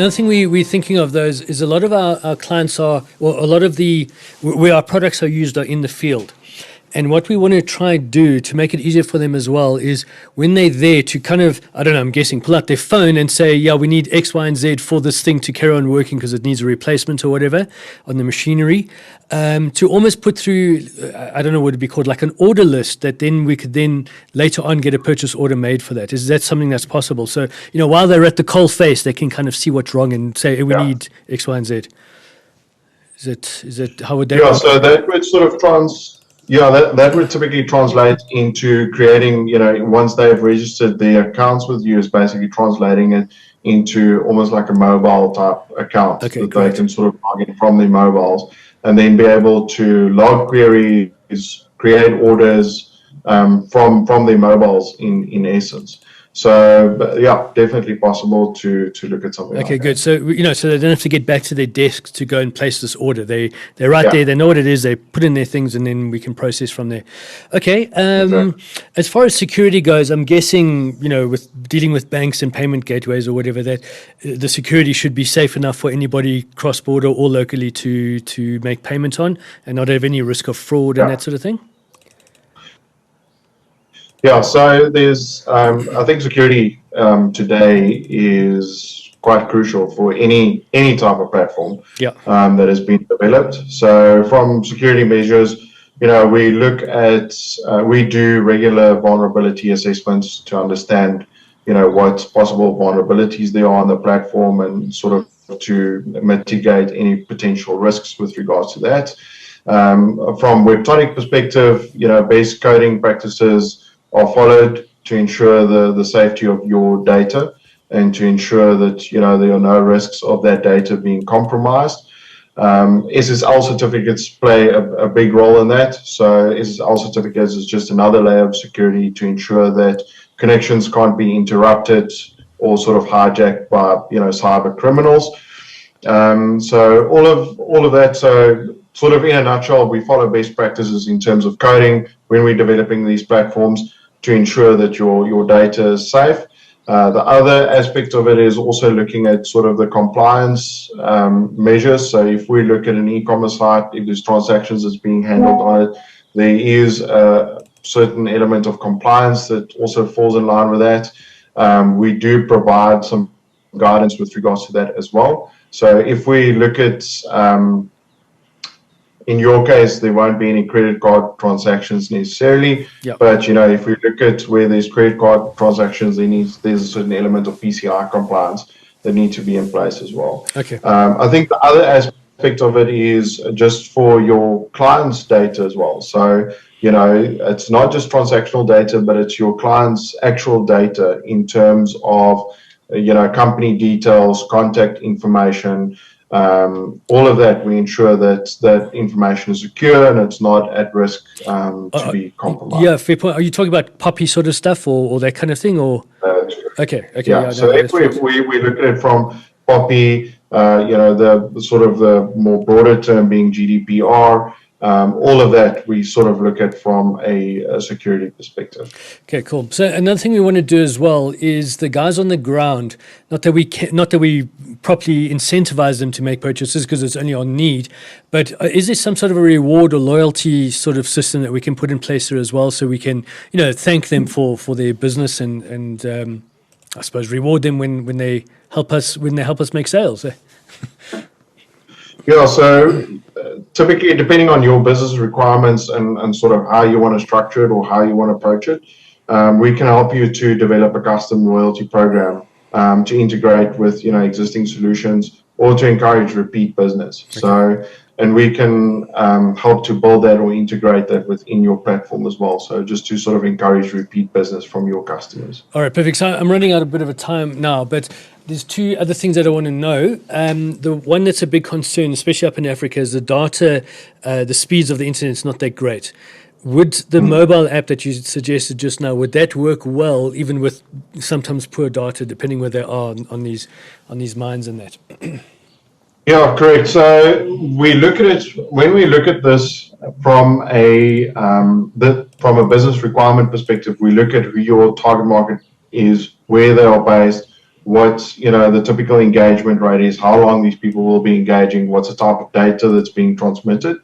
Another thing we're thinking of those is a lot of our clients are, or a lot of where our products are used are in the field. And what we want to try and do to make it easier for them as well is when they're there to kind of, I don't know, I'm guessing, pull out their phone and say, yeah, we need X, Y, and Z for this thing to carry on working because it needs a replacement or whatever on the machinery, to almost put through, I don't know what it'd be called, like an order list that then we could then later on get a purchase order made for that. Is that something that's possible? So, while they're at the coal face, they can kind of see what's wrong and say, hey, we need X, Y, and Z. Is it how would that work? So that would sort of that would typically translate into creating, once they've registered their accounts with you, is basically translating it into almost like a mobile type account that they can sort of log in from their mobiles and then be able to log queries, create orders from their mobiles in essence. So, definitely possible to look at something. Okay, good. So so they don't have to get back to their desks to go and place this order. They're right there. They know what it is. They put in their things, and then we can process from there. Okay. Exactly. As far as security goes, I'm guessing with dealing with banks and payment gateways or whatever, that the security should be safe enough for anybody cross border or locally to make payments on, and not have any risk of fraud and that sort of thing. Yeah, so there's, I think security today is quite crucial for any type of platform that has been developed. So from security measures, we look at, we do regular vulnerability assessments to understand, what possible vulnerabilities there are on the platform and sort of to mitigate any potential risks with regards to that. From Webtonic perspective, base coding practices are followed to ensure the safety of your data and to ensure that there are no risks of that data being compromised. SSL certificates play a big role in that. So SSL certificates is just another layer of security to ensure that connections can't be interrupted or sort of hijacked by cyber criminals. So all of that. So sort of in a nutshell, we follow best practices in terms of coding when we're developing these platforms to ensure that your data is safe. The other aspect of it is also looking at sort of the compliance measures. So if we look at an e-commerce site, if there's transactions that's being handled on it, there is a certain element of compliance that also falls in line with that. We do provide some guidance with regards to that as well. So if we look at in your case, there won't be any credit card transactions necessarily, but if we look at where there's credit card transactions, there's a certain element of PCI compliance that need to be in place as well. Okay. I think the other aspect of it is just for your client's data as well. So it's not just transactional data, but it's your client's actual data in terms of company details, contact information. All of that, we ensure that information is secure and it's not at risk to be compromised. Yeah, fair point. Are you talking about puppy sort of stuff or that kind of thing? Or okay. Yeah. So if we look at it from puppy, the sort of the more broader term being GDPR. All of that we sort of look at from a security perspective. Okay, cool. So another thing we want to do as well is the guys on the ground. Not that we properly incentivize them to make purchases because it's only on need, but is there some sort of a reward or loyalty sort of system that we can put in place there as well, so we can thank them for their business and I suppose reward them when they help us make sales. Yeah, so typically, depending on your business requirements and sort of how you want to structure it or how you want to approach it, we can help you to develop a custom loyalty program to integrate with existing solutions or to encourage repeat business. Okay. So, and we can help to build that or integrate that within your platform as well. So just to sort of encourage repeat business from your customers. All right, perfect. So I'm running out a bit of a time now, but there's two other things that I want to know. The one that's a big concern, especially up in Africa, is the data, the speeds of the internet is not that great. Would the mobile app that you suggested just now, would that work well, even with sometimes poor data, depending where they are on these mines and that? Yeah, correct. So we look at it when we look at this from a business requirement perspective. We look at who your target market is, where they are based, what the typical engagement rate is, how long these people will be engaging, what's the type of data that's being transmitted,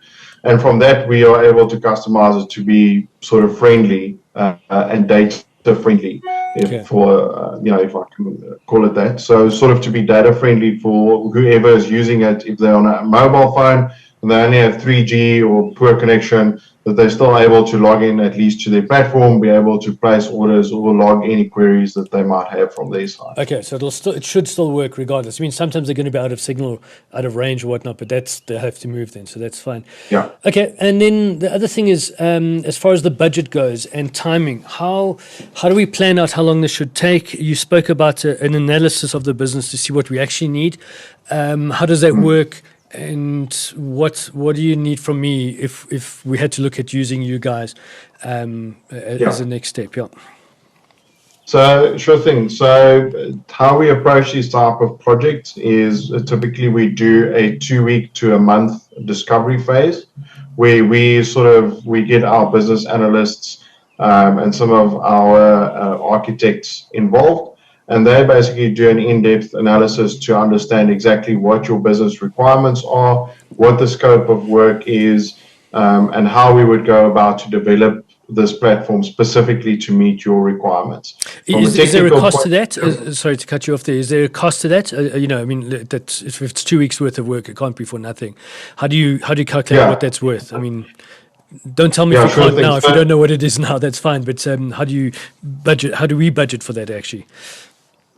and from that we are able to customize it to be sort of friendly and data friendly, if if I can call it that. So sort of to be data friendly for whoever is using it. If they're on a mobile phone and they only have 3G or poor connection, that they're still able to log in at least to their platform, be able to place orders or log any queries that they might have from their side. Okay, so it should still work regardless. I mean, sometimes they're going to be out of signal, out of range or whatnot, but they have to move then, so that's fine. Yeah. Okay, and then the other thing is, as far as the budget goes and timing, how do we plan out how long this should take? You spoke about an analysis of the business to see what we actually need. How does that work? And what do you need from me if we had to look at using you guys as the next step? Yeah. So sure thing. So how we approach these type of projects is typically we do a 2-week to a month discovery phase, where we get our business analysts and some of our architects involved, and they basically do an in-depth analysis to understand exactly what your business requirements are, what the scope of work is, and how we would go about to develop this platform specifically to meet your requirements. Is there a cost to that? Sorry to cut you off there. Is there a cost to that? I mean, that if it's 2 weeks worth of work, it can't be for nothing. How do you calculate what that's worth? I mean, don't tell me if you can't now. If you don't know what it is now, that's fine. But how do you budget? How do we budget for that actually?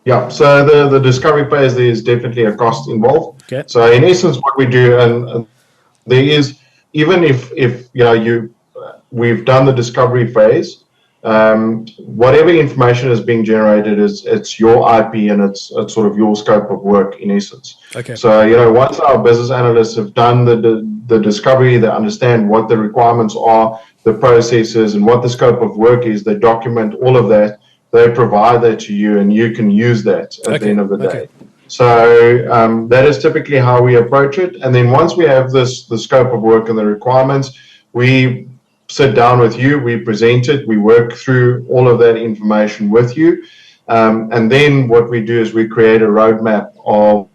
Yeah, so the discovery phase, there is definitely a cost involved. Okay. So in essence, what we do, and there is, even if we've done the discovery phase, whatever information is being generated it's your IP, and it's sort of your scope of work in essence. Okay. So once our business analysts have done the discovery, they understand what the requirements are, the processes, and what the scope of work is. They document all of that. They provide that to you, and you can use that at the end of the day. So that is typically how we approach it. And then once we have the scope of work and the requirements, we sit down with you, we present it, we work through all of that information with you. And then what we do is we create a roadmap of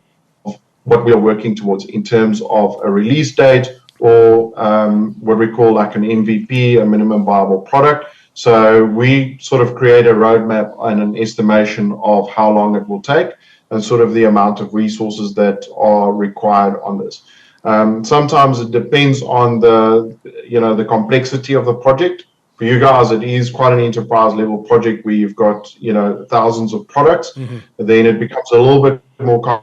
what we are working towards in terms of a release date, or what we call like an MVP, a minimum viable product. So we sort of create a roadmap and an estimation of how long it will take, and sort of the amount of resources that are required on this. Sometimes it depends on the complexity of the project. For you guys, it is quite an enterprise level project where you've got thousands of products. Mm-hmm. Then it becomes a little bit more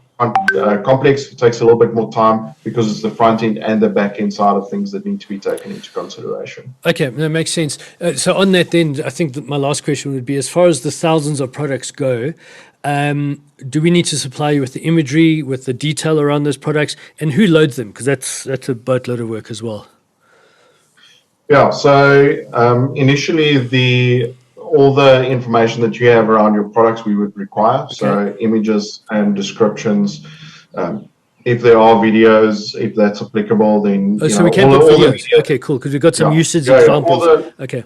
complex. It takes a little bit more time because it's the front end and the back end side of things that need to be taken into consideration. Okay, that makes sense. So on that then, I think that my last question would be, as far as the thousands of products go, do we need to supply you with the imagery, with the detail around those products, and who loads them? Because that's a boatload of work as well. Yeah, so initially all the information that you have around your products we would require. Okay. So images and descriptions. If there are videos, if that's applicable, then so we can put videos. Okay, cool. Because we've got some usage examples. Okay.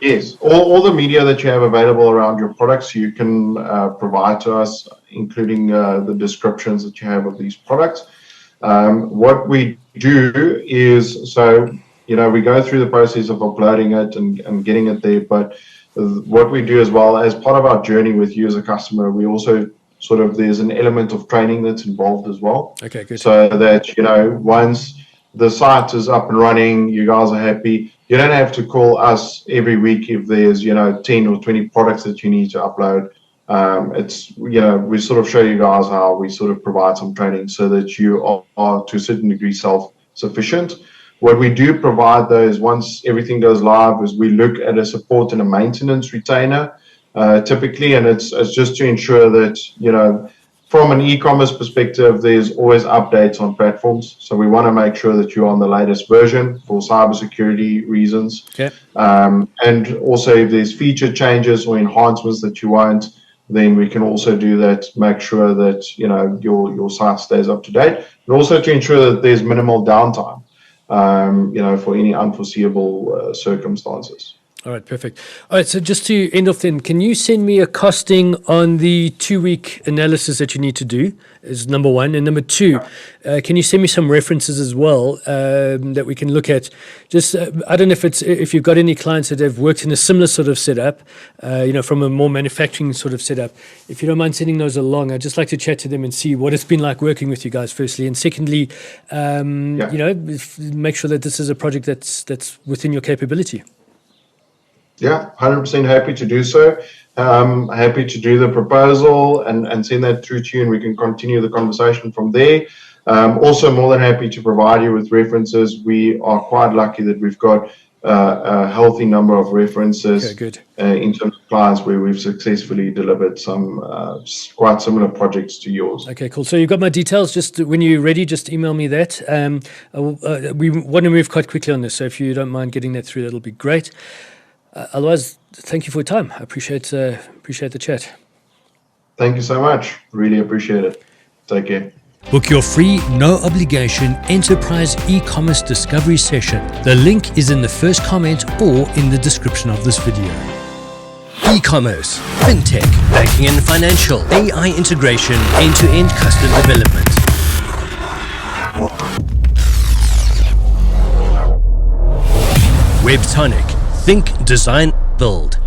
Yes, all the media that you have available around your products, you can provide to us, including the descriptions that you have of these products. What we do is, we go through the process of uploading it and getting it there, but what we do as well, as part of our journey with you as a customer, we also there's an element of training that's involved as well. Okay, good. So that, once the site is up and running, you guys are happy, you don't have to call us every week if there's, 10 or 20 products that you need to upload. We sort of show you guys how we sort of provide some training so that you are to a certain degree self-sufficient. What we do provide though is, once everything goes live, is we look at a support and a maintenance retainer, typically, and it's just to ensure that, from an e-commerce perspective, there's always updates on platforms. So we want to make sure that you're on the latest version for cybersecurity reasons. Okay. And also if there's feature changes or enhancements that you want, then we can also do that, make sure that, your site stays up to date, and also to ensure that there's minimal downtime, for any unforeseeable circumstances. All right, perfect. All right, so just to end off then, can you send me a costing on the 2-week analysis that you need to do, is number one. And number two, can you send me some references as well that we can look at? Just, I don't know if you've got any clients that have worked in a similar sort of setup, from a more manufacturing sort of setup. If you don't mind sending those along, I'd just like to chat to them and see what it's been like working with you guys, firstly. And secondly, make sure that this is a project that's within your capability. Yeah, 100% happy to do so. Happy to do the proposal and send that through to you, and we can continue the conversation from there. Also, more than happy to provide you with references. We are quite lucky that we've got a healthy number of references in terms of clients where we've successfully delivered some quite similar projects to yours. Okay, cool. So you've got my details. Just when you're ready, just email me that. We want to move quite quickly on this, so if you don't mind getting that through, that'll be great. Otherwise, thank you for your time. I appreciate the chat. Thank you so much. Really appreciate it. Take care. Book your free, no obligation enterprise e-commerce discovery session. The link is in the first comment or in the description of this video. E-commerce, fintech, banking and financial, AI integration, end-to-end custom development. Webtonic. Think, design, build.